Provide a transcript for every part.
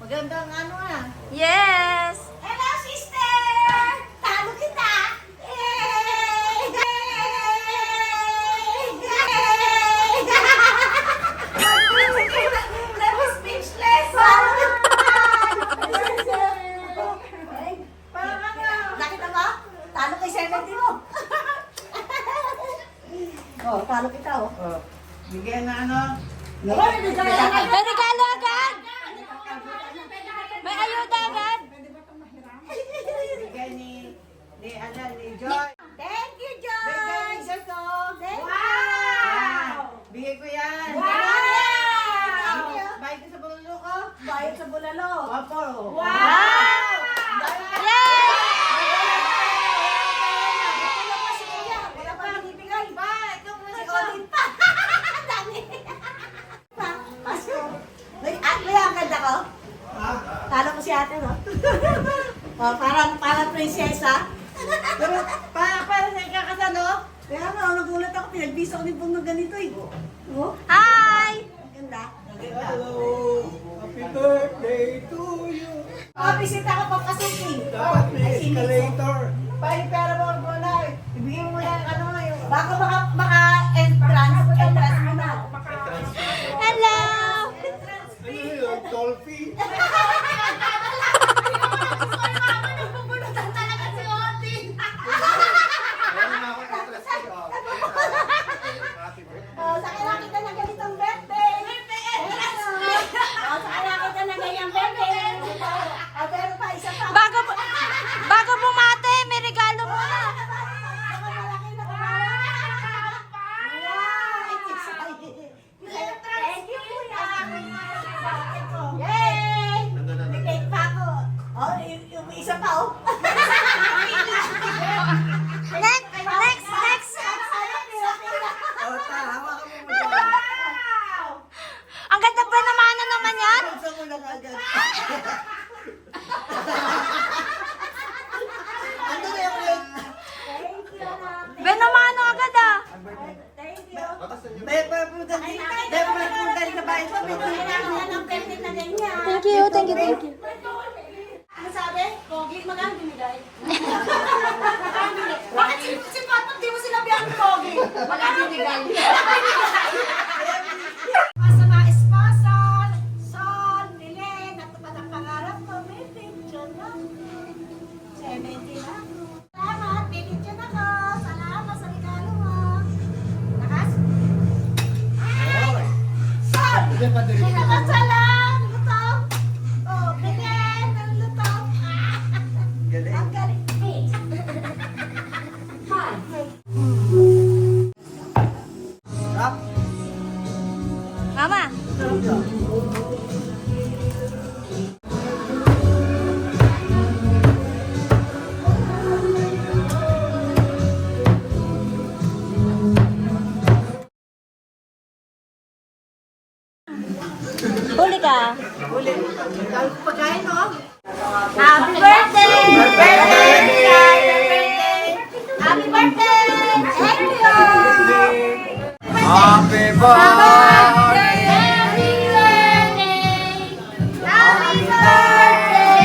Magandang ano ah. Yes! Hello, sister! Talo kita! Never speechless! Parang ano? Nakita mo? Talo kay 70 mo. Oh, talo kita oh. Bigyan na ano? May regalo agad! May ayuda agad! Bigyan ni Joy. Thank you, Joy! Bigyan ni Joy ko. Wow! Bigay ko yan. Wow! Bayad ko sa bulalo ko. Bayad sa bulalo. Opo. Wow! Yay! Wala pa si Kuya. Wala pa binibigay. Ba, ito muna Si ko. Odin pa. Dami. Pasko. May ang ganda ko. Talo ko si ate, no? Oh, parang prinsesa. Pero para sa ikakasano? Kaya nga, nagulat ako. Pinagbisa ko din pong ng ganito eh. Oh, Hi! ang ganda. Hello. Happy birthday to you. Oh, bisita ko papasukin. Dapat may escalator. Pera mo muna. Ibigay mo muna yung ano yung... Bago maka-entrance mo na. Hello! Ano yun? Toll fee? Oh, sa kaya kita na ganitong birthday. Oh, sa kaya kita na ganyang birthday. Oh, pero pa, isa pa. Bago bumate, may regalo muna. Baka malaki na kumain. Wow! Thank you, Kuya. Yay! May cake pa ako. Oh, yung isa pa, oh. Next! O, hawakan mo mo. Wow! Ang ganda ba naman yan? Buksan mo lang agad. Ano na yung red? Thank you, anak. Benamano agad ah. Thank you. Dahil pa punta sa bahay ko. Kailangan ng birthday na ganyan. Thank you. Ano sabi? Pogi, magkano binigay? Bakit si Patong di mo sinabi ang Pogi? Magkano binigay? Sa mga sponsor, Sol, Milen, natupad ang pangarap ko, may picture na. 70 na. Salamat, may picture na ko. Salamat sa regalo mo. Lakas? Sol! Pinakasalan! Luto! Oh, Milen! Ang luto! Galing. Ang galing. Rap. Mama, huli ka. Pagkain mo? Happy birthday! Happy birthday! Thank you! Happy birthday! Happy birthday! Happy birthday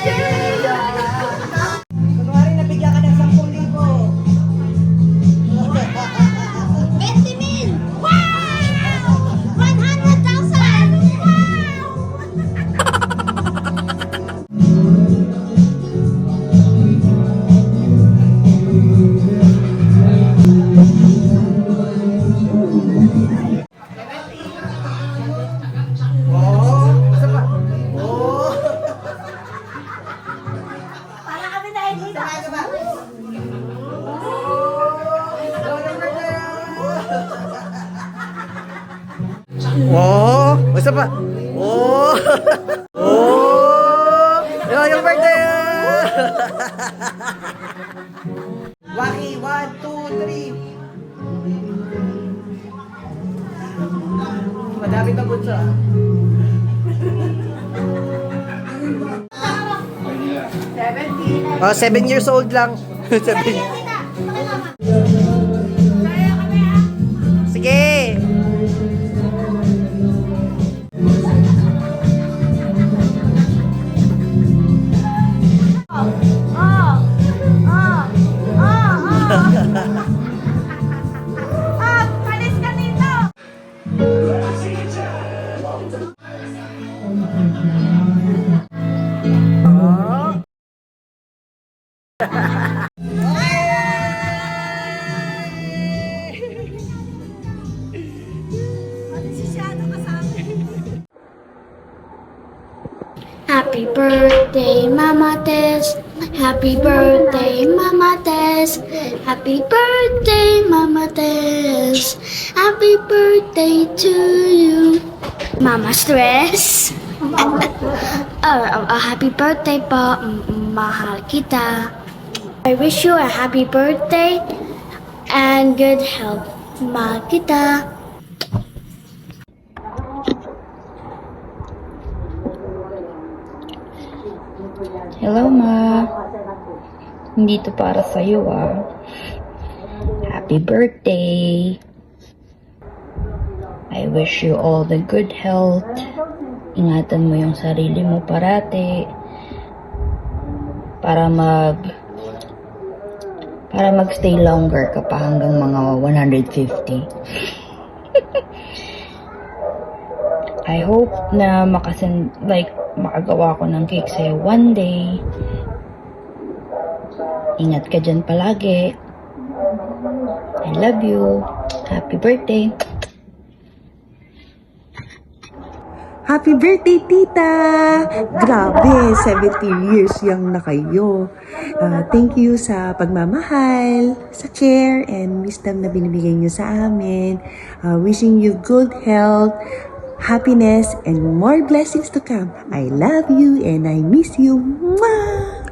to you! dito. Saan ka ba? Oh, basta pa. Oh. Oh. Yung birthday. Waki, 1, 2, 3. Madami ka bunso. Oh, 7 years old lang. 7 years. Sige. Palis ka dito. Happy birthday, Mama Tess. Happy birthday, Mama Tess. Happy birthday, Mama Tess. Happy birthday to you, Mama Stress. Happy birthday po, mahal kita. I wish you a happy birthday and good health, mahal kita. Hello, Ma. Hindi to para sa'yo, ah. Happy birthday. I wish you all the good health. Ingatan mo yung sarili mo parati. Para magstay longer ka pa hanggang mga 150. I hope na makagawa ko ng cake sa'yo one day. Ingat ka dyan palagi. I love you. Happy birthday. Happy birthday, tita! Grabe, 70 years yung na kayo. Thank you sa pagmamahal, sa care, and wisdom na binibigay niyo sa amin. Wishing you good health, happiness, and more blessings to come. I love you and I miss you. Mwah!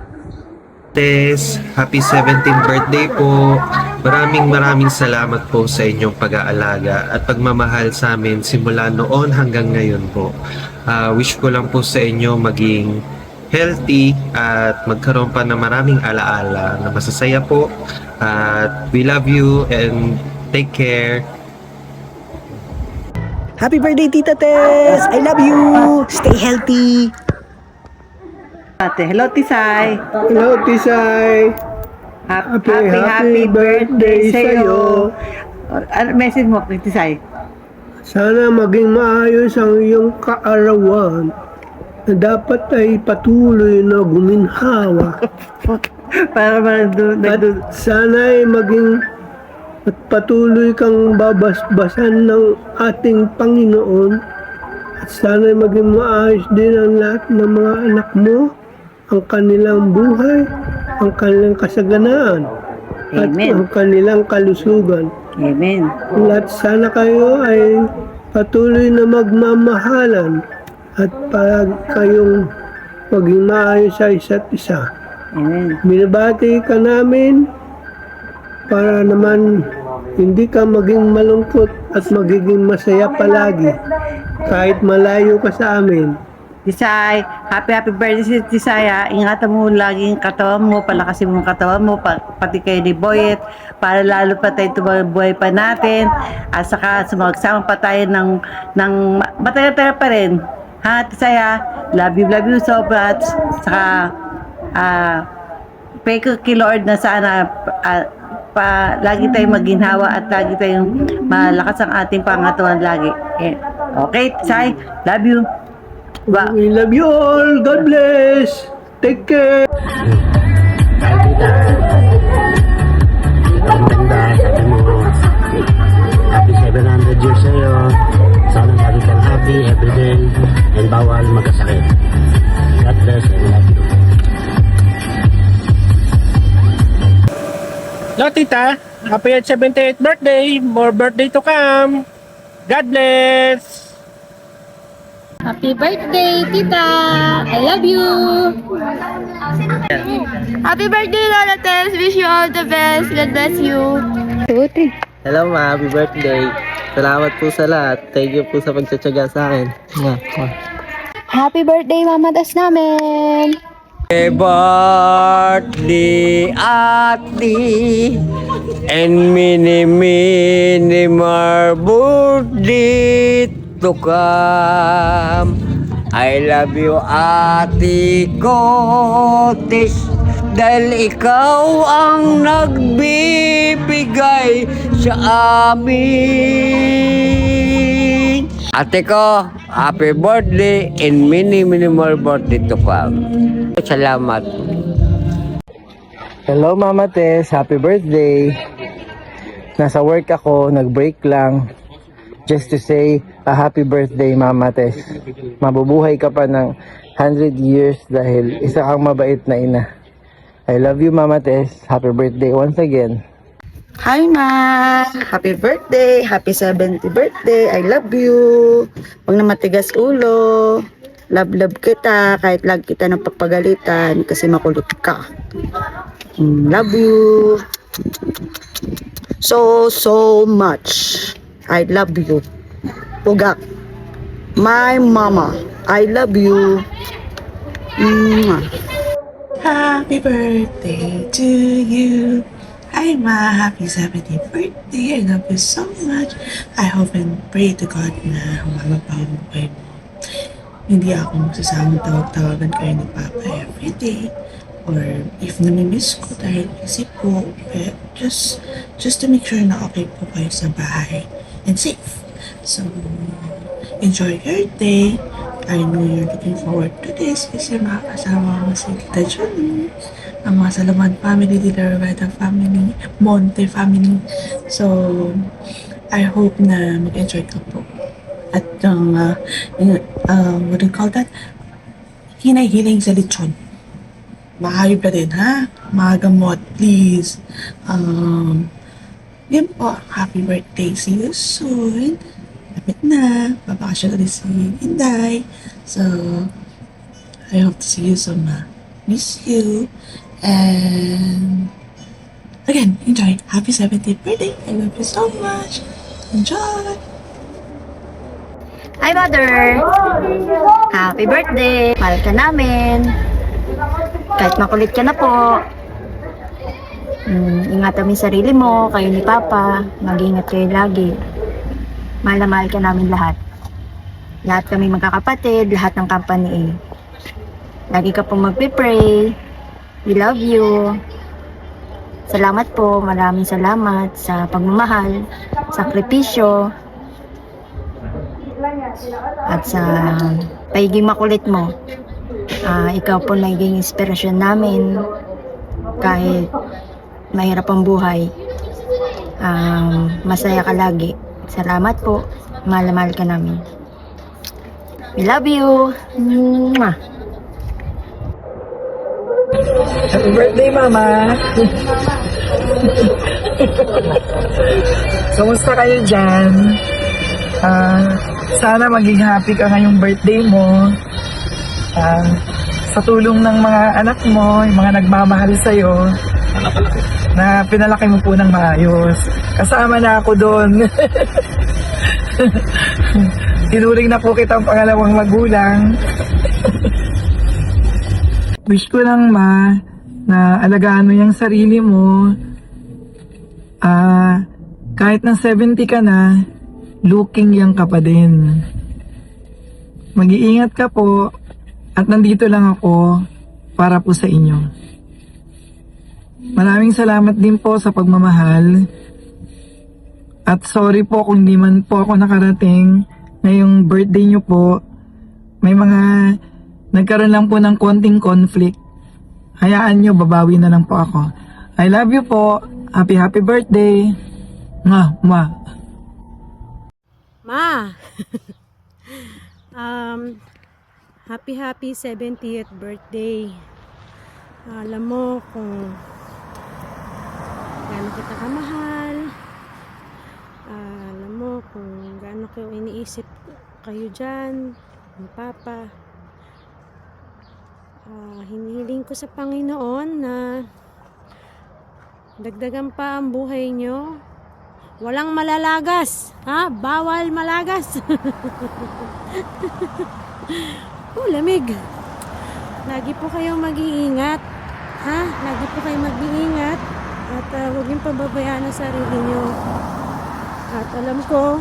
Tess, happy 17th birthday po. Maraming salamat po sa inyong pag-aalaga at pagmamahal sa amin simula noon hanggang ngayon po. Wish ko lang po sa inyo maging healthy at magkaroon pa ng maraming alaala na masasaya po. At we love you and take care. Happy birthday, Tita Tess! I love you! Stay healthy! Ate, hello, Tisay. Hello, Tisay. Happy birthday sa'yo. Ano message mo kay Tisay? Sana maging maayos ang iyong kaarawan na dapat ay patuloy na guminhawa. Para At sana ay maging at patuloy kang babasbasan ng ating Panginoon. At sana ay maging maayos din ang lahat ng mga anak mo, ang kanilang buhay, ang kanilang kasaganaan, at Amen. ang kanilang kalusugan. Amen. At sana kayo ay patuloy na magmamahalan at para kayong maging maayos sa isa't isa. Amen. Binabati ka namin para naman hindi ka maging malungkot at magiging masaya palagi kahit malayo ka sa amin. Tisay, happy birthday si Tisay, ha. Ingatan mo laging katawan mo, palakasin mo ang katawan mo, pati kayo ni Boyet, para lalo pa tayo tumabuhay pa natin, at saka sumagsama pa tayo ng matagal pa rin. Ha, Tisay, ha? Love you so much. Saka, pray ko kay Lord na sana, lagi tayong maginhawa at lagi tayong malakas ang ating pangatawan lagi. Okay, Tisay, love you. We love you all. God bless. Take care. Ang ganda, sabi mo, happy 700 years sa'yo. Sana lagi kang happy everyday and bawal magkasakit. God bless and love you. Hello, tita. Happy 78th birthday. More birthday to come. God bless. Happy birthday, tita! I love you! Happy birthday, Lola Tess! Wish you all the best. God bless you. 2, 3. Hello ma, happy birthday. Salamat po sa lahat. Thank you po sa pagtsatsaga sa akin. Happy birthday, Mama Tess namin! Happy birthday, Ate, and many, many more birthday to come. I love you, Ate Kotis, dahil ikaw ang nagbibigay sa amin. Ate ko, happy birthday and many, many more birthday to come. Salamat. Hello Mama Tess, happy birthday. Nasa work ako, nag-break lang. Just to say, a happy birthday Mama Tess. Mabubuhay ka pa ng 100 years dahil isa kang mabait na ina. I love you Mama Tess. Happy birthday once again. Hi ma! Happy birthday! Happy 70th birthday! I love you! Huwag na matigas ulo. Love kita kahit lagi kita ng papagalitan kasi makulit ka. Love you! So much. I love you. Pugak. My mama. I love you. Happy birthday to you. Hi Ma, happy 70th birthday. I love you so much. I hope and pray to God na humaba pa ang buhay mo. Hindi ako magsasamang tawag-tawagan kayo ni Papa everyday. Or if namimiss ko dahil busy po, just to make sure na okay po kayo sa bahay and safe. So, enjoy your day. I know you're looking forward to this kasi makakasama mo si Tita Johnny, ang mga Salaman family, Tita Rivera family, Monte family. So, I hope na mag-enjoy ka po. At what do you call that? Hinay-hinay sa lechon. Mahayop na din, ha? Mga gamot, please. Yun po, happy birthday. See you soon. Lapit na. Babakasyon ulit si Inday. So, I hope to see you soon, ma. Miss you. And, again, enjoy. Happy 70th birthday. I love you so much. Enjoy. Hi, Mother! Happy birthday! Mahal ka namin! Kahit makulit ka na po. Ingatan mo yung sarili mo, kayo ni Papa. Mag-ingat kayo lagi. Mahal na mahal ka namin lahat. Lahat kami magkakapatid, lahat ng company A. Lagi ka pong magpipray. We love you. Salamat po, maraming salamat sa pagmamahal, sakripisyo, at sa pagiging makulit mo. Ikaw po naging inspirasyon namin kahit mahirap ang buhay. Masaya ka lagi. Salamat po. Mahal na mahal ka namin. We love you. Mwah. Happy birthday, Mama! Kamusta kayo dyan? Sana maging happy ka ngayong birthday mo. Sa tulong ng mga anak mo, yung mga nagmamahal sa'yo, na pinalaki mo po ng maayos. Kasama na ako doon. Tinuring na po kitang pangalawang magulang. Wish ko lang, Ma, na alagaan mo yung sarili mo. Kahit na 70 ka na, looking young ka pa din. Mag-iingat ka po at nandito lang ako para po sa inyo. Maraming salamat din po sa pagmamahal. At sorry po kung di man po ako nakarating ngayong birthday nyo po. May mga nagkaroon lang po ng konting conflict. Hayaan nyo, babawi na lang po ako. I love you po. Happy birthday. Ma. Happy 70th birthday. Alam mo kung gaano kita kamahal. Alam mo kung gaano ko iniisip kayo dyan, ng Papa. Hinihiling ko sa Panginoon na dagdagan pa ang buhay nyo. Walang malalagas, ha? Bawal malagas. Lamig. Lagi po kayong mag-iingat, ha? Lagi po kayong mag-iingat at huwag niyong pababayaan ang sarili nyo. At alam ko,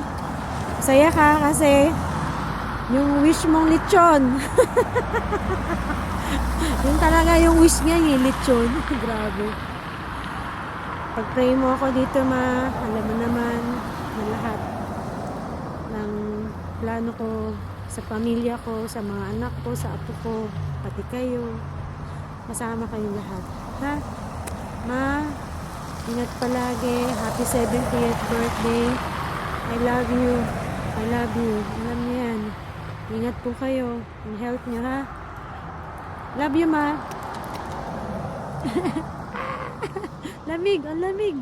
saya ka kasi yung wish mong lechon. Yun talaga yung wish niya, yung lechon. Grabe. Pag-pray mo ako dito, ma, alam mo naman na lahat ng plano ko sa pamilya ko, sa mga anak ko, sa apo ko, pati kayo. Masama kayong lahat. Ha? Ma, ingat palagi. Happy 70th birthday. I love you. I love you. Alam niyo yan. Ingat po kayo. Ang health niyo, ha? Love you, ma. Lamig, ang lamig.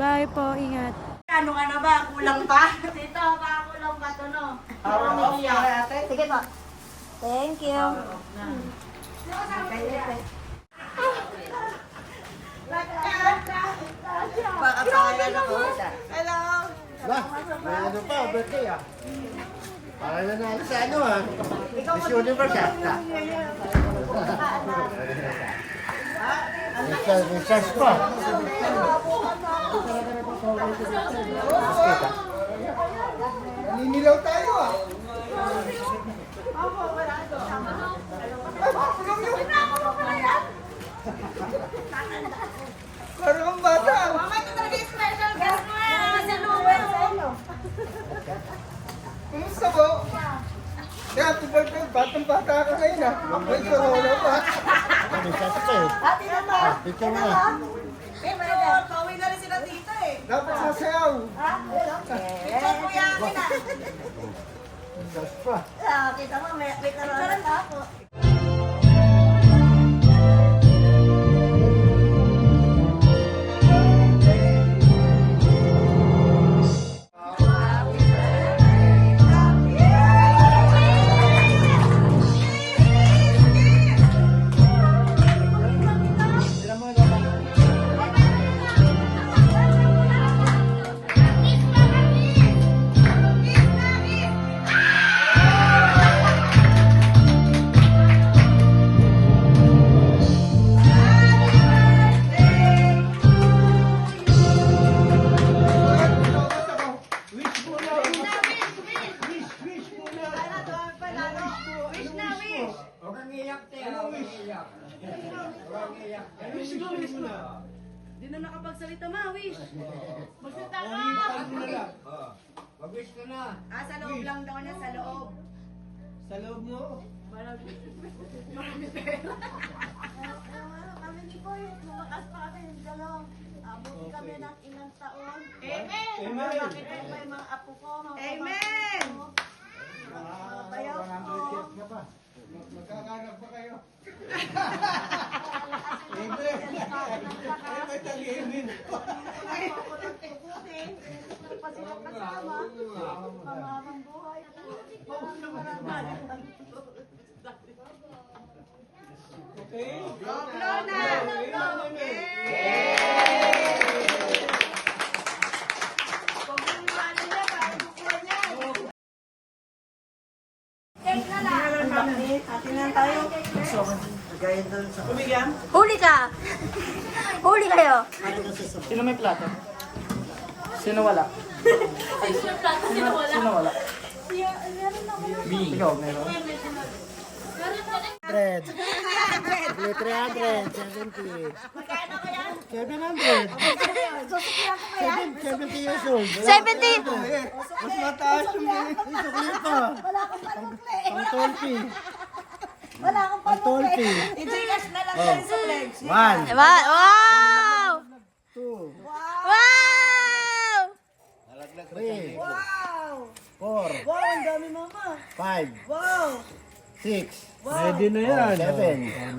Bye po, ingat. Ano ka na ba? Kulang pa? Dito, baka kulang pa to, no? Sige po. Thank you. Baka kaya na ko. Hello! Ba, may ano pa, birthday ah. Para na natin sa ano ah. Miss Universe ah. May chance pa. Naninilaw tayo ah. Parang ang bata. Mama, ito talaga yung special guest mo yan. Sa Luwen. Kumusta po? Happy birthday. Batang-bata ka ngayon ah. May corona pa. May chance pa eh. Ate naman. Picture mo na. Picture. Pauwi na rin sila tita eh. Dapat sasayaw. Picture ko yan akin ah. May chance pa. Kita mo, may corona pa ako. Di na nakapagsalita ma, wish. Magsalita ka! Mag-wish ka na. Sa loob lang daw niya, sa loob. Sa loob mo. Marami pera. Kami ni Boy, lumakas pa kami yung dalawang. Abuti kami ng ilang taon. Amen! Malaki tayo pa yung mga apo ko, mga Amen! Mga bayaw ko. Magkakanap pa kayo. Amen. May tag-amen. Pasilat kasama. Pamamang buhay. Okay? Lona! Huli ka! Huli kayo! Sino may plato? Sino wala? Sino wala? Ikaw, meron? 300. 370. Magkano kaya? 700. Susukihan ko kaya? 70 years old. 70! Mas mataas yung Sukli pa. Wala akong panukli. Pang tolpi. Wala akong Pang tolpi. I-Gcash na lang tayo sa pledge. 1, Wow! 2, Wow! 3, Wow! 4, Wow, ang dami mama. 5, Wow! 6, Ready na yan. 7.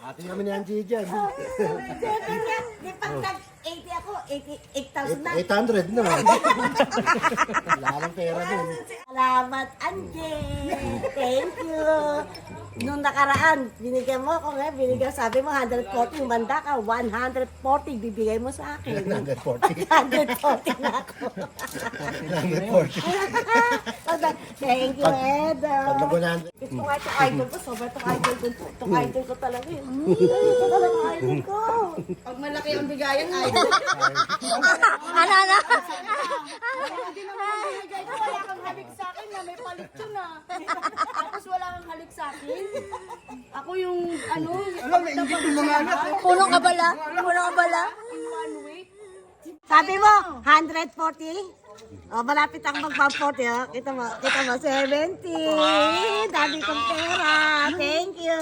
Ate naman yan, dyan. Seven yan. Di pag nag-80 ako, 8,000 na. 800 na. Wala nang pera dun. Salamat, Anje. Thank you. Nung nakaraan, binigyan mo ako ngayon, sabi mo 140, manda ka, 140 bibigay mo sa akin. 140. 140 na ako. 140. Thank you, Edo. Pag nag-100. Ito nga itong idol ko, sobrang itong idol ko. Itong idol ko talaga yun. Ito talaga idol ko. Pag malaki ang bigayan, idol. Ano? Hindi naman binigay ko, wala kang halik sa akin na may palit yun ah. Tapos wala kang halik sa akin. Ako yung ano, Punong kabala? Punong kabala? in one week. Sabi mo, 140? Oh, malapit ang magpa-40, ha? Kita mo, 70. Dami kong pera. Thank you.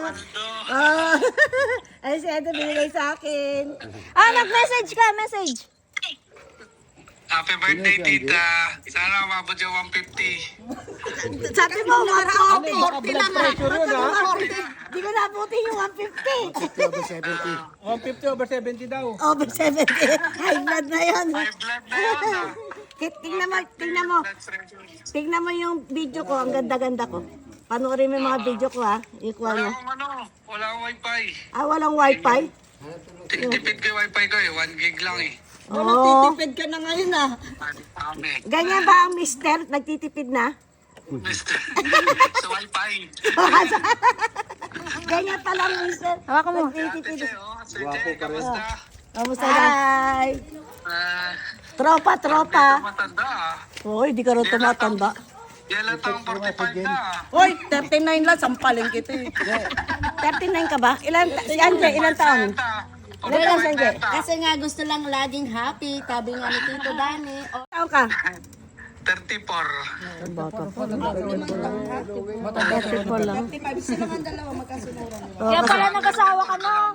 Oh, ay, si Edo binigay sa akin. Mag-message ka, message. Happy birthday, tita. Sana umabot yung 150. Sabi mo, 140 lang ha. Hindi ko nabuti yung 150. 150 over 70 daw. Over 70. High blood na yun. High blood na yun. Tingnan mo yung video ko. Ang ganda-ganda ko. Panoorin mo yung mga video ko ha. Ikuha mo. Wala akong wifi. Walang wifi? Titipid ko yung wifi ko eh. 1 gig lang eh. Titipid ka na ngayon ah. Amen. Ganyan ba ang mister? Nagtitipid na? Sa wifi. Ganyan pala ang mister. Hawakan mo. Nagtitipid. Sir, kamusta? Kamusta na? Hi! Ah, Tropa. matanda ah. Hoy, di ka rin tumatanda. Yan lang taong 45 na ah. Hoy, 39 lang. Sampalin kita eh. 39 ka ba? Si Anje, ilan taon? Ilan Anje? Kasi nga gusto lang laging happy, tabi nga ni Tito Dani. Taon ka? 34. Kaya pala nag-asawa ka na.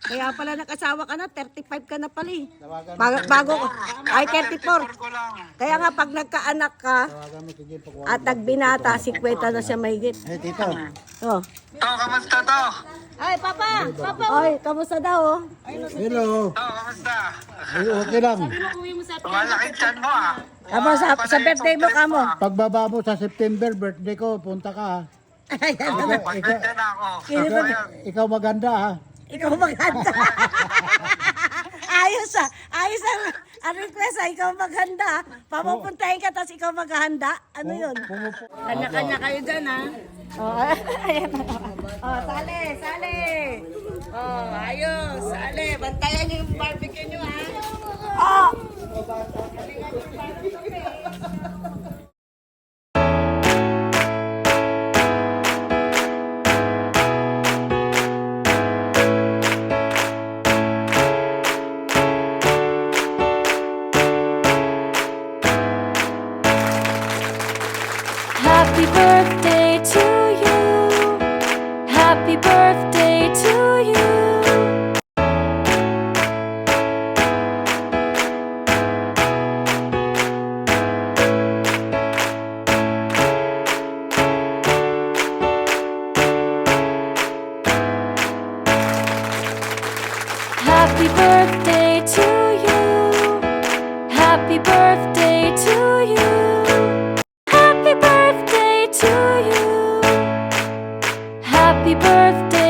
Kaya pala nag-asawa ka na, 35 ka na pala eh. Bago ko. Ay, 34. Kaya nga pag nagkaanak ka at nagbinata, 50 na siya mahigit. Eh, tito. Oh. To, kamusta to? Ay, Papa! Oy, kamusta daw oh? Hello. To, kamusta? Ay, okay lang. Malaki chan mo ah. Kamo, sa birthday mo kamo. Pagbaba mo sa September, birthday ko, punta ka ha. Oo, mag-birthday na ako. Ikaw maganda ha. Ikaw maganda. Ayos ah. Ayos ang request ah. Ikaw maganda. Papupuntahin ka tapos ikaw maghahanda. Ano yun? Kanya-kanya kayo dyan ah. Oh, ayan. Oh, sali. Oh, ayos. Sali. Bantayan niyo yung barbecue niyo ha. Oh! Happy birthday to you. Happy birthday to you. Happy birthday to you. Happy birthday to you. Happy birthday to you. Happy birthday.